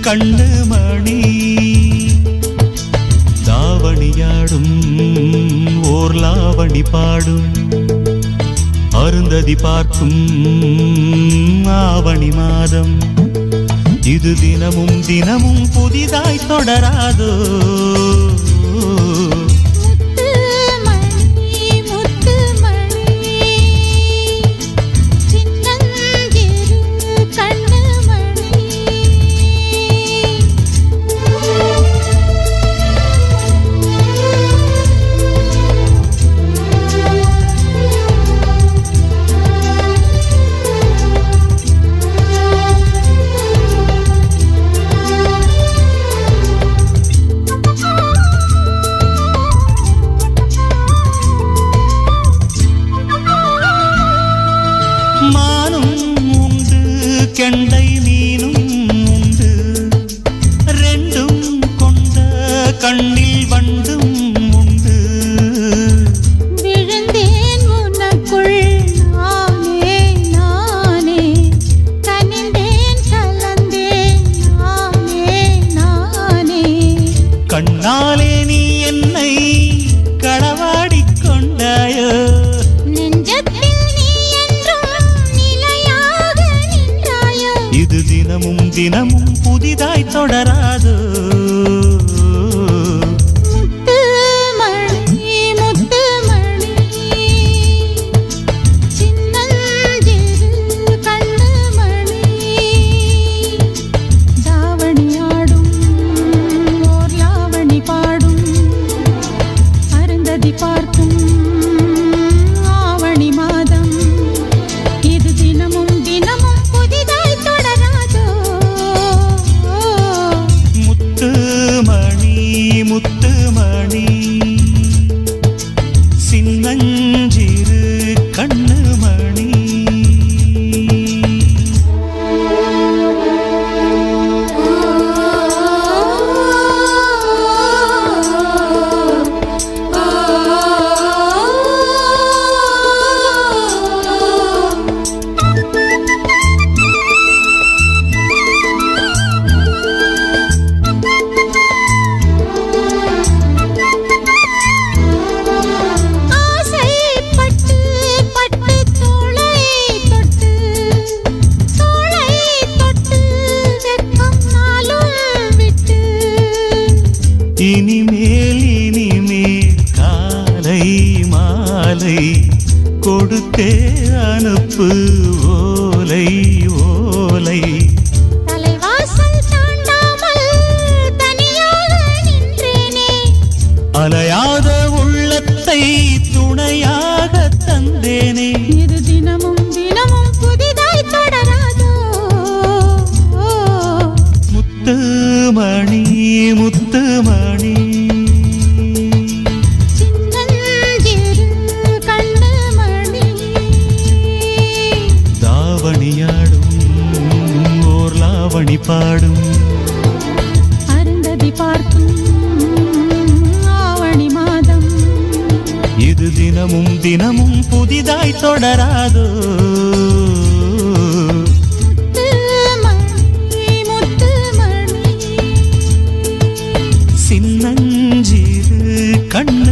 கண்ணு மணி தாவணியாடும் ஓர் லாவணி பாடும் அருந்ததி பார்க்கும் ஆவணி மாதம் இது தினமும் தினமும் புதிதாய் தொடராதோ கெண்டை மீனும் உண்டு ரெண்டும் கொண்ட கண்ணில் வண்டும் உண்டு விழுந்தேன் உனக்குள் நானே நானே கனிந்தேன் கலந்தேன் நானே நானே கண்ணாலே நீ என்னை களவாடிக் கொண்டாயோ இது தினமும் தினமும் புதிதாய் தொடராதோ முத்து மணி முத்து மணி சின்னஞ்சிறு கண்ணு மணி தாவணியாடும் ஓர் லாவணி பாடும் அருந்ததி பார்க்கும் ஆவணி மாதம் இது தினமும் தினமும் முத்து மணி சின்னஞ்சிறு கண்ணு மணி இனிமேல் காலை மாலை கொடுத்தே அனுப்பு ஓலை ஓலை தலைவாசல் தாண்டாமல் தனியாக நின்றேனே அலையாத உள்ளத்தை துணையாக தந்தேனே இது தினமும் தினமும் புதிதாய் தொடராதோ முத்து மணி முத்து மணி சின்னஞ்சிறு கண்ணு மணி தாவணியாடும் ஓர் லாவணி பாடும் அருந்ததி பார்க்கும் ஆவணி மாதம் இது தினமும் தினமும் புதிதாய் தொடராதோ சின்னஞ்சிறு கண்ணு